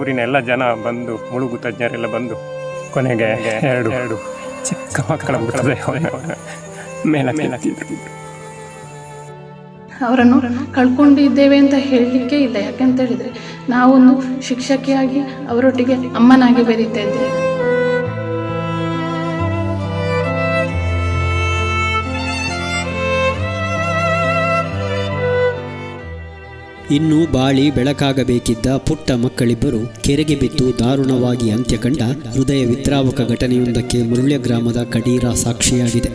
ಊರಿನ ಎಲ್ಲ ಜನ ಬಂದು, ಮುಳುಗು ತಜ್ಞರೆಲ್ಲ ಬಂದು ಕೊನೆಗೆ ಎರಡು ಚಿಕ್ಕ ಮಕ್ಕಳ ಮೃತದೇಹವನ್ನು ಮೇಲಕ್ಕೆತ್ತಿದ್ರು. ಅವರನ್ನು ಕಳ್ಕೊಂಡಿದ್ದೇವೆ ಅಂತ ಹೇಳಲಿಕ್ಕೆ ಇಲ್ಲ. ಯಾಕಂತ ಹೇಳಿದರೆ ನಾವೊಂದು ಶಿಕ್ಷಕಿಯಾಗಿ ಅವರೊಟ್ಟಿಗೆ ಅಮ್ಮನಾಗಿ ಬೆರೀತಾ ಇದ್ದೇವೆ. ಇನ್ನು ಬಾಳಿ ಬೆಳಕಾಗಬೇಕಿದ್ದ ಪುಟ್ಟ ಮಕ್ಕಳಿಬ್ಬರು ಕೆರೆಗೆ ಬಿದ್ದು ದಾರುಣವಾಗಿ ಅಂತ್ಯ ಕಂಡ ಹೃದಯ ವಿದ್ರಾವಕ ಘಟನೆಯೊಂದಕ್ಕೆ ಮುರುಳ್ಯ ಗ್ರಾಮದ ಕಡೀರ ಸಾಕ್ಷಿಯಾಗಿದೆ.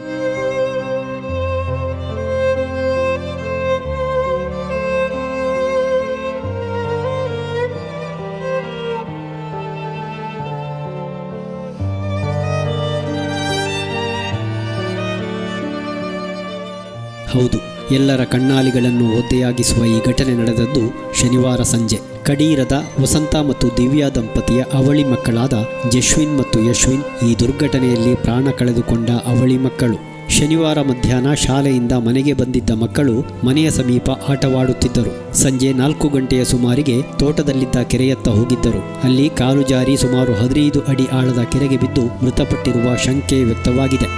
ಹೌದು, ಎಲ್ಲರ ಕಣ್ಣಾಲಿಗಳನ್ನು ಒದ್ದೆಯಾಗಿಸುವ ಈ ಘಟನೆ ನಡೆದದ್ದು ಶನಿವಾರ ಸಂಜೆ. ಕಡೀರದ ವಸಂತ ಮತ್ತು ದಿವ್ಯಾ ದಂಪತಿಯ ಅವಳಿ ಮಕ್ಕಳಾದ ಜಶ್ವಿನ್ ಮತ್ತು ಯಶ್ವಿನ್ ಈ ದುರ್ಘಟನೆಯಲ್ಲಿ ಪ್ರಾಣ ಕಳೆದುಕೊಂಡ ಅವಳಿ ಮಕ್ಕಳು. ಶನಿವಾರ ಮಧ್ಯಾಹ್ನ ಶಾಲೆಯಿಂದ ಮನೆಗೆ ಬಂದಿದ್ದ ಮಕ್ಕಳು ಮನೆಯ ಸಮೀಪ ಆಟವಾಡುತ್ತಿದ್ದರು. ಸಂಜೆ 4 ಗಂಟೆಯ ಸುಮಾರಿಗೆ ತೋಟದಲ್ಲಿದ್ದ ಕೆರೆಯತ್ತ ಹೋಗಿದ್ದರು. ಅಲ್ಲಿ ಕಾಲು ಜಾರಿ ಸುಮಾರು 15 ಅಡಿ ಆಳದ ಕೆರೆಗೆ ಬಿದ್ದು ಮೃತಪಟ್ಟಿರುವ ಶಂಕೆ ವ್ಯಕ್ತವಾಗಿದೆ.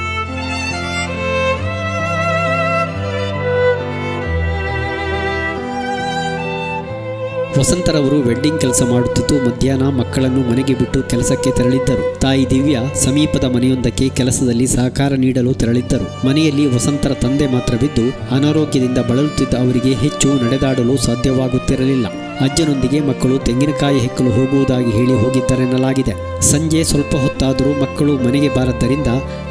ವಸಂತರವರು ವೆಡ್ಡಿಂಗ್ ಕೆಲಸ ಮಾಡುತ್ತಿದ್ದು ಮಧ್ಯಾಹ್ನ ಮಕ್ಕಳನ್ನು ಮನೆಗೆ ಬಿಟ್ಟು ಕೆಲಸಕ್ಕೆ ತೆರಳಿದ್ದರು. ತಾಯಿ ದಿವ್ಯಾ ಸಮೀಪದ ಮನೆಯೊಂದಕ್ಕೆ ಕೆಲಸದಲ್ಲಿ ಸಹಕಾರ ನೀಡಲು ತೆರಳಿದ್ದರು. ಮನೆಯಲ್ಲಿ ವಸಂತರ ತಂದೆ ಮಾತ್ರ ಬಿದ್ದು ಅನಾರೋಗ್ಯದಿಂದ ಬಳಲುತ್ತಿದ್ದ ಅವರಿಗೆ ಹೆಚ್ಚು ನಡೆದಾಡಲು ಸಾಧ್ಯವಾಗುತ್ತಿರಲಿಲ್ಲ. ಅಜ್ಜನೊಂದಿಗೆ ಮಕ್ಕಳು ತೆಂಗಿನಕಾಯಿ ಹೆಕ್ಕಲು ಹೋಗುವುದಾಗಿ ಹೇಳಿ ಹೋಗಿದ್ದರೆನ್ನಲಾಗಿದೆ. ಸಂಜೆ ಸ್ವಲ್ಪ ಹೊತ್ತಾದರೂ ಮಕ್ಕಳು ಮನೆಗೆ ಬಾರದ್ದರಿಂದ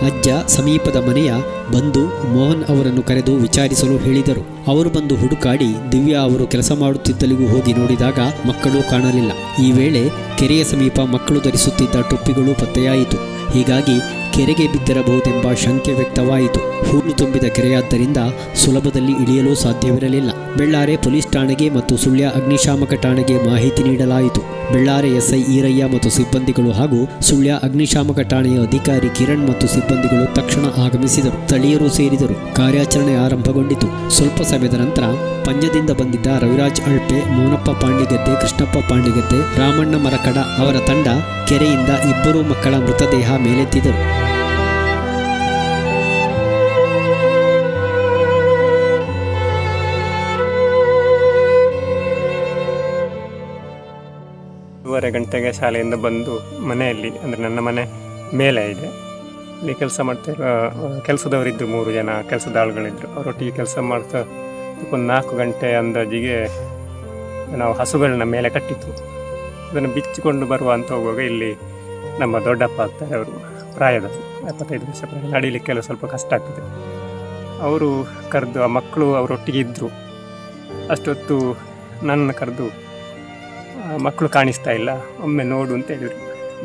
ಅಜ್ಜ ಸಮೀಪದ ಮನೆಯ ಬಂಧು ಮೋಹನ್ ಅವರನ್ನು ಕರೆದು ವಿಚಾರಿಸಲು ಹೇಳಿದರು. ಅವರು ಬಂದು ಹುಡುಕಾಡಿ ದಿವ್ಯಾ ಅವರು ಕೆಲಸ ಮಾಡುತ್ತಿದ್ದಲಿಗೂ ಹೋಗಿ ನೋಡಿದಾಗ ಮಕ್ಕಳು ಕಾಣಲಿಲ್ಲ. ಈ ವೇಳೆ ಕೆರೆಯ ಸಮೀಪ ಮಕ್ಕಳು ಧರಿಸುತ್ತಿದ್ದ ಟೊಪ್ಪಿಗಳು ಪತ್ತೆಯಾಯಿತು. ಹೀಗಾಗಿ ಕೆರೆಗೆ ಬಿದ್ದಿರಬಹುದೆಂಬ ಶಂಕೆ ವ್ಯಕ್ತವಾಯಿತು. ಹೂಳು ತುಂಬಿದ ಕೆರೆಯಾದ್ದರಿಂದ ಸುಲಭದಲ್ಲಿ ಇಳಿಯಲು ಸಾಧ್ಯವಿರಲಿಲ್ಲ. ಬೆಳ್ಳಾರೆ ಪೊಲೀಸ್ ಠಾಣೆಗೆ ಮತ್ತು ಸುಳ್ಯ ಅಗ್ನಿಶಾಮಕ ಠಾಣೆಗೆ ಮಾಹಿತಿ ನೀಡಲಾಯಿತು. ಬೆಳ್ಳಾರೆ ಎಸ್ಐ ಈರಯ್ಯ ಮತ್ತು ಸಿಬ್ಬಂದಿಗಳು ಹಾಗೂ ಸುಳ್ಯ ಅಗ್ನಿಶಾಮಕ ಠಾಣೆಯ ಅಧಿಕಾರಿ ಕಿರಣ್ ಮತ್ತು ಸಿಬ್ಬಂದಿಗಳು ತಕ್ಷಣ ಆಗಮಿಸಿದರು. ಸ್ಥಳೀಯರು ಸೇರಿದರು. ಕಾರ್ಯಾಚರಣೆ ಆರಂಭಗೊಂಡಿತು. ಸ್ವಲ್ಪ ಸಮಯದ ನಂತರ ಪಂಜದಿಂದ ಬಂದಿದ್ದ ರವಿರಾಜ್ ಅಳ್ಪೆ, ಮೋನಪ್ಪ ಪಾಂಡಿಗದ್ದೆ, ಕೃಷ್ಣಪ್ಪ ಪಾಂಡಿಗದ್ದೆ, ರಾಮಣ್ಣ ಮರಕಡ ಅವರ ತಂಡ ಕೆರೆಯಿಂದ 2 ಮಕ್ಕಳ ಮೃತದೇಹ ಮೇಲೆತ್ತಿದರು. ಗಂಟೆಗೆ ಶಾಲೆಯಿಂದ ಬಂದು ಮನೆಯಲ್ಲಿ, ಅಂದರೆ ನನ್ನ ಮನೆ ಮೇಲೆ ಇದೆ, ಇಲ್ಲಿ ಕೆಲಸ ಮಾಡ್ತಾ ಕೆಲಸದವರಿದ್ದು 3 ಜನ ಕೆಲಸದ ಆಳುಗಳಿದ್ದರು. ಅವರೊಟ್ಟಿಗೆ ಕೆಲಸ ಮಾಡ್ತಾ ಒಂದು 4 ಗಂಟೆ ಅಂದಾಜಿಗೆ ನಾವು ಹಸುಗಳನ್ನ ಮೇಲೆ ಕಟ್ಟಿತ್ತು. ಅದನ್ನು ಬಿಚ್ಚಿಕೊಂಡು ಬರುವ ಅಂತ ಹೋಗುವಾಗ ಇಲ್ಲಿ ನಮ್ಮ ದೊಡ್ಡಪ್ಪ ಆಗ್ತಾರೆ. ಅವರು ಪ್ರಾಯದವರು, 75 ವರ್ಷ ಪ್ರಾಯ, ನಡೀಲಿಕ್ಕೆಲ್ಲ ಸ್ವಲ್ಪ ಕಷ್ಟ ಆಗ್ತದೆ. ಅವರು ಕರೆದು, ಆ ಮಕ್ಕಳು ಅವರೊಟ್ಟಿಗೆ ಇದ್ದರು. ಅಷ್ಟೊತ್ತು ನನ್ನ ಕರೆದು ಮಕ್ಕಳು ಕಾಣಿಸ್ತಾ ಇಲ್ಲ, ಒಮ್ಮೆ ನೋಡು ಅಂತ ಹೇಳಿದರು.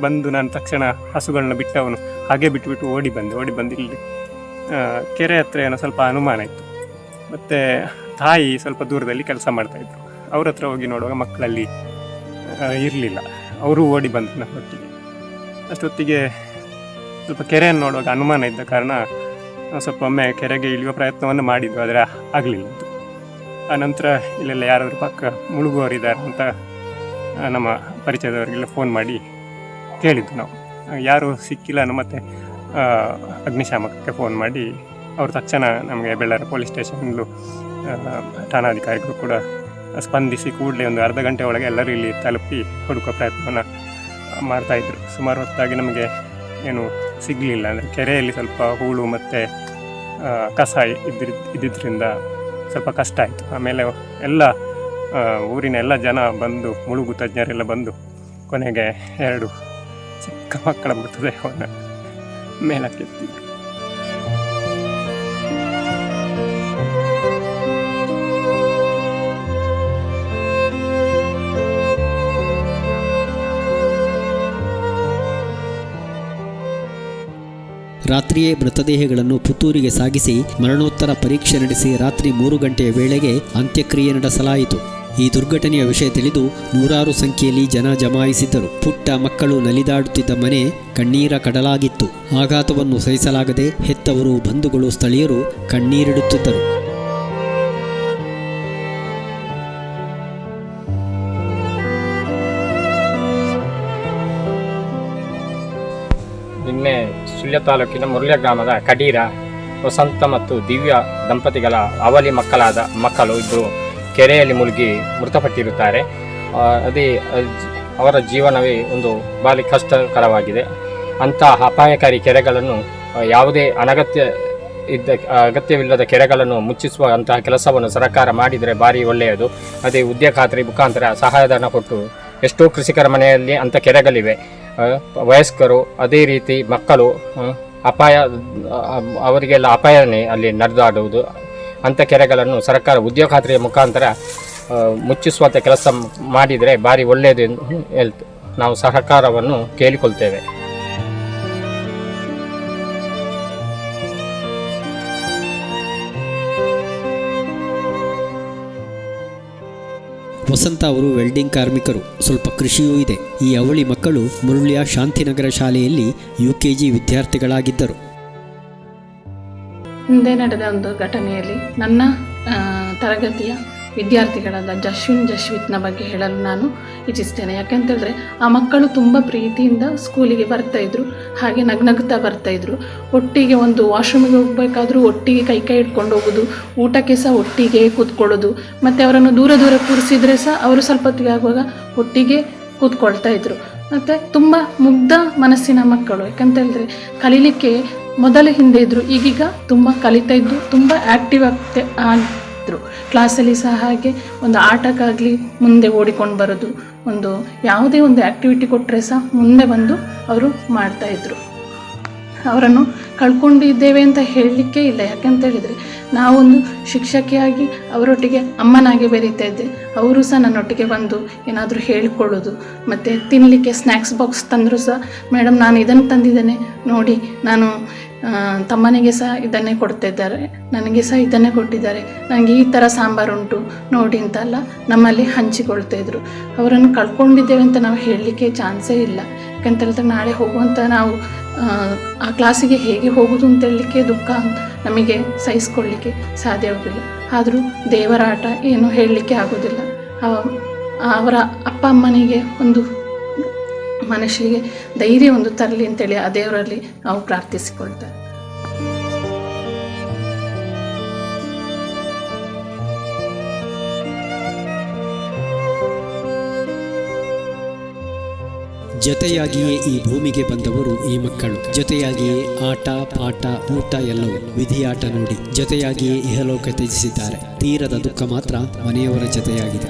ಬಂದು ನಾನು ತಕ್ಷಣ ಹಸುಗಳನ್ನ ಬಿಟ್ಟವನು ಹಾಗೆ ಬಿಟ್ಟು ಓಡಿ ಬಂದು ಇಲ್ಲಿ ಕೆರೆ ಹತ್ರ ಏನೋ ಸ್ವಲ್ಪ ಅನುಮಾನ ಇತ್ತು. ಮತ್ತು ತಾಯಿ ಸ್ವಲ್ಪ ದೂರದಲ್ಲಿ ಕೆಲಸ ಮಾಡ್ತಾಯಿದ್ರು. ಅವ್ರ ಹತ್ರ ಹೋಗಿ ನೋಡುವಾಗ ಮಕ್ಕಳಲ್ಲಿ ಇರಲಿಲ್ಲ. ಅವರು ಓಡಿ ಬಂದರು ನನ್ನೊಟ್ಟಿಗೆ. ಅಷ್ಟೊತ್ತಿಗೆ ಸ್ವಲ್ಪ ಕೆರೆಯನ್ನು ನೋಡುವಾಗ ಅನುಮಾನ ಇದ್ದ ಕಾರಣ ಸ್ವಲ್ಪ ಒಮ್ಮೆ ಕೆರೆಗೆ ಇಳಿಯುವ ಪ್ರಯತ್ನವನ್ನು ಮಾಡಿದ್ವು, ಆದರೆ ಆಗಲಿಲ್ಲ. ಆನಂತರ ಇಲ್ಲೆಲ್ಲ ಯಾರಾದರೂ ಪಕ್ಕ ಮುಳುಗುವವರಿದ್ದಾರೆ ಅಂತ ನಮ್ಮ ಪರಿಚಯದವರಿಗೆಲ್ಲ ಫೋನ್ ಮಾಡಿ ಕೇಳಿದ್ದು ನಾವು. ಯಾರೂ ಸಿಕ್ಕಿಲ್ಲ. ಮತ್ತು ಅಗ್ನಿಶಾಮಕಕ್ಕೆ ಫೋನ್ ಮಾಡಿ ಅವರು ತಕ್ಷಣ ನಮಗೆ ಬೆಳ್ಳಾರೆ ಪೊಲೀಸ್ ಸ್ಟೇಷನ್ಲು ಠಾಣಾಧಿಕಾರಿಗಳು ಕೂಡ ಸ್ಪಂದಿಸಿ ಕೂಡಲೇ ಒಂದು ಅರ್ಧ ಗಂಟೆ ಒಳಗೆ ಎಲ್ಲರೂ ಇಲ್ಲಿ ತಲುಪಿ ಹುಡುಕೋ ಪ್ರಯತ್ನವನ್ನು ಮಾಡ್ತಾಯಿದ್ರು. ಸುಮಾರು ಹೊತ್ತಾಗಿ ನಮಗೆ ಏನು ಸಿಗಲಿಲ್ಲ. ಅಂದರೆ ಕೆರೆಯಲ್ಲಿ ಸ್ವಲ್ಪ ಹೂಳು ಮತ್ತು ಕಸ ಇದ್ದಿದ್ದರಿಂದ ಸ್ವಲ್ಪ ಕಷ್ಟ ಆಯಿತು. ಆಮೇಲೆ ಎಲ್ಲ ಊರಿನ ಎಲ್ಲ ಜನ ಬಂದು, ಮುಳುಗು ತಜ್ಞರೆಲ್ಲ ಬಂದು ಕೊನೆಗೆ 2 ಚಿಕ್ಕ ಮಕ್ಕಳ ಮೃತದೇಹವನ್ನು ಮೇಲಕ್ಕೆತ್ತಿದ್ರು. ರಾತ್ರಿಯೇ ಮೃತದೇಹಗಳನ್ನು ಪುತ್ತೂರಿಗೆ ಸಾಗಿಸಿ ಮರಣೋತ್ತರ ಪರೀಕ್ಷೆ ನಡೆಸಿ ರಾತ್ರಿ 3 ಗಂಟೆಯ ವೇಳೆಗೆ ಅಂತ್ಯಕ್ರಿಯೆ ನಡೆಸಲಾಯಿತು. ಈ ದುರ್ಘಟನೆಯ ವಿಷಯ ತಿಳಿದು ನೂರಾರು ಸಂಖ್ಯೆಯಲ್ಲಿ ಜನ ಜಮಾಯಿಸಿದ್ದರು. ಪುಟ್ಟ ಮಕ್ಕಳು ನಲಿದಾಡುತ್ತಿದ್ದ ಮನೆ ಕಣ್ಣೀರ ಕಡಲಾಗಿತ್ತು. ಆಘಾತವನ್ನು ಸಹಿಸಲಾಗದೆ ಹೆತ್ತವರು, ಬಂಧುಗಳು, ಸ್ಥಳೀಯರು ಕಣ್ಣೀರಿಡುತ್ತಿದ್ದರು. ನಿನ್ನೆ ಸುಳ್ಯ ತಾಲೂಕಿನ ಮುರ್ಲ್ಯ ಗ್ರಾಮದ ಕಡೀರ ವಸಂತ ಮತ್ತು ದಿವ್ಯ ದಂಪತಿಗಳ ಅವಳಿ ಮಕ್ಕಳು ಇಬ್ಬರು ಕೆರೆಯಲ್ಲಿ ಮುಳುಗಿ ಮೃತಪಟ್ಟಿರುತ್ತಾರೆ. ಅವರ ಜೀವನವೇ ಒಂದು ಭಾರಿ ಕಷ್ಟಕರವಾಗಿದೆ. ಅಂತಹ ಅಪಾಯಕಾರಿ ಕೆರೆಗಳನ್ನು ಯಾವುದೇ ಅಗತ್ಯವಿಲ್ಲದ ಕೆರೆಗಳನ್ನು ಮುಚ್ಚಿಸುವಂತಹ ಕೆಲಸವನ್ನು ಸರ್ಕಾರ ಮಾಡಿದರೆ ಭಾರಿ ಒಳ್ಳೆಯದು. ಅದೇ ಉದ್ಯೋಗ ಖಾತ್ರಿ ಮುಖಾಂತರ ಸಹಾಯಧನ ಕೊಟ್ಟು ಎಷ್ಟೋ ಕೃಷಿಕರ ಮನೆಯಲ್ಲಿ ಅಂಥ ಕೆರೆಗಳಿವೆ. ವಯಸ್ಕರು ಅದೇ ರೀತಿ ಮಕ್ಕಳು ಅವರಿಗೆಲ್ಲ ಅಪಾಯನೇ ಅಲ್ಲಿ ನಡೆದಾಡುವುದು. ಅಂಥ ಕೆರೆಗಳನ್ನು ಸರ್ಕಾರ ಉದ್ಯೋಗ ಖಾತ್ರಿಯ ಮುಖಾಂತರ ಮುಚ್ಚಿಸುವಂಥ ಕೆಲಸ ಮಾಡಿದರೆ ಭಾರಿ ಒಳ್ಳೆಯದು ಎಂದು ನಾವು ಸಹಕಾರವನ್ನು ಕೇಳಿಕೊಳ್ತೇವೆ. ವಸಂತ ಅವರು ವೆಲ್ಡಿಂಗ್ ಕಾರ್ಮಿಕರು, ಸ್ವಲ್ಪ ಕೃಷಿಯೂ ಇದೆ. ಈ ಅವಳಿ ಮಕ್ಕಳು ಮುರುಳಿಯ ಶಾಂತಿನಗರ ಶಾಲೆಯಲ್ಲಿ UKG ವಿದ್ಯಾರ್ಥಿಗಳಾಗಿದ್ದರು. ಹಿಂದೆ ನಡೆದ ಒಂದು ಘಟನೆಯಲ್ಲಿ ನನ್ನ ತರಗತಿಯ ವಿದ್ಯಾರ್ಥಿಗಳಾದ ಜಶ್ವಿತ್ನ ಬಗ್ಗೆ ಹೇಳಲು ನಾನು ಇಚ್ಛಿಸ್ತೇನೆ. ಯಾಕೆಂತೇಳಿದ್ರೆ ಆ ಮಕ್ಕಳು ತುಂಬ ಪ್ರೀತಿಯಿಂದ ಸ್ಕೂಲಿಗೆ ಬರ್ತಾಯಿದ್ರು, ಹಾಗೆ ನಗ್ನಗ್ತಾ ಬರ್ತಾಯಿದ್ರು. ಒಟ್ಟಿಗೆ ಒಂದು ವಾಶ್ರೂಮಿಗೆ ಹೋಗಬೇಕಾದ್ರೂ ಒಟ್ಟಿಗೆ ಕೈ ಹಿಡ್ಕೊಂಡು ಹೋಗೋದು, ಊಟಕ್ಕೆ ಸಹ ಒಟ್ಟಿಗೆ ಕೂತ್ಕೊಳ್ಳೋದು, ಮತ್ತು ಅವರನ್ನು ದೂರ ಕೂರಿಸಿದರೆ ಸಹ ಅವರು ಸ್ವಲ್ಪ ಹೊತ್ತಿಗೆ ಆಗುವಾಗ ಒಟ್ಟಿಗೆ ಕೂತ್ಕೊಳ್ತಾ ಇದ್ರು. ಮತ್ತು ತುಂಬ ಮುಗ್ಧ ಮನಸ್ಸಿನ ಮಕ್ಕಳು. ಯಾಕಂತೇಳಿದ್ರೆ ಕಲೀಲಿಕ್ಕೆ ಮೊದಲು ಹಿಂದೆ ಇದ್ದರು, ಈಗೀಗ ತುಂಬ ಕಲಿತಾ ಇದ್ದು ತುಂಬ ಆ್ಯಕ್ಟಿವ್ ಆಗಿದ್ರು. ಕ್ಲಾಸಲ್ಲಿ ಸಹ ಹಾಗೆ ಒಂದು ಆಟಕ್ಕಾಗಲಿ ಮುಂದೆ ಓಡಿಕೊಂಡು ಬರೋದು, ಒಂದು ಯಾವುದೇ ಒಂದು ಆ್ಯಕ್ಟಿವಿಟಿ ಕೊಟ್ಟರೆ ಸಹ ಮುಂದೆ ಬಂದು ಅವರು ಮಾಡ್ತಾಯಿದ್ರು. ಅವರನ್ನು ಕಳ್ಕೊಂಡಿದ್ದೇವೆ ಅಂತ ಹೇಳಲಿಕ್ಕೆ ಇಲ್ಲ. ಯಾಕಂತೇಳಿದರೆ ನಾವೊಂದು ಶಿಕ್ಷಕಿಯಾಗಿ ಅವರೊಟ್ಟಿಗೆ ಅಮ್ಮನಾಗಿ ಬೆರೀತಾ ಇದ್ದೆ. ಅವರು ಸಹ ನನ್ನೊಟ್ಟಿಗೆ ಬಂದು ಏನಾದರೂ ಹೇಳಿಕೊಳ್ಳೋದು, ಮತ್ತು ತಿನ್ನಲಿಕ್ಕೆ ಸ್ನ್ಯಾಕ್ಸ್ ಬಾಕ್ಸ್ ತಂದರೂ ಸಹ ಮೇಡಮ್ ನಾನು ಇದನ್ನು ತಂದಿದ್ದೇನೆ ನೋಡಿ, ನಾನು ತಮ್ಮನಿಗೆ ಸಹ ಇದನ್ನೇ ಕೊಡ್ತಿದ್ದಾರೆ, ನನಗೆ ಸಹ ಇದನ್ನೇ ಕೊಟ್ಟಿದ್ದಾರೆ, ನನಗೆ ಈ ಥರ ಸಾಂಬಾರುಂಟು ನೋಡಿ ಅಂತೆಲ್ಲ ನಮ್ಮಲ್ಲಿ ಹಂಚಿಕೊಳ್ತಾಯಿದ್ರು. ಅವರನ್ನು ಕಳ್ಕೊಂಡಿದ್ದೇವೆ ಅಂತ ನಾವು ಹೇಳಲಿಕ್ಕೆ ಚಾನ್ಸೇ ಇಲ್ಲ. ಯಾಕಂತೇಳಿದ್ರೆ ನಾಳೆ ಹೋಗುವಂಥ ನಾವು ಆ ಕ್ಲಾಸಿಗೆ ಹೇಗೆ ಹೋಗೋದು ಅಂತ ಹೇಳಲಿಕ್ಕೆ ದುಃಖ ನಮಗೆ ಸಹಿಸ್ಕೊಳ್ಳಿಕ್ಕೆ ಸಾಧ್ಯವಾಗೋದಿಲ್ಲ. ಆದರೂ ದೇವರ ಆಟ ಏನು ಹೇಳಲಿಕ್ಕೆ ಆಗೋದಿಲ್ಲ. ಅವರ ಅಪ್ಪ ಅಮ್ಮನಿಗೆ ಒಂದು ಮನುಷ್ಯರಿಗೆ ಧೈರ್ಯ ಒಂದು ತರಲಿ ಅಂತೇಳಿ ಆ ದೇವರಲ್ಲಿ ನಾವು ಪ್ರಾರ್ಥಿಸಿಕೊಳ್ತೇವೆ. ಜೊತೆಯಾಗಿಯೇ ಈ ಭೂಮಿಗೆ ಬಂದವರು ಈ ಮಕ್ಕಳು. ಜೊತೆಯಾಗಿಯೇ ಆಟ ಪಾಠ ಊಟ ಎಲ್ಲವೂ ವಿಧಿಯಾಟ ನೋಡಿ ಜೊತೆಯಾಗಿಯೇ ಇಹಲೋಕ ತ್ಯಜಿಸಿದ್ದಾರೆ. ತೀರದ ದುಃಖ ಮಾತ್ರ ಮನೆಯವರ ಜೊತೆಯಾಗಿದೆ.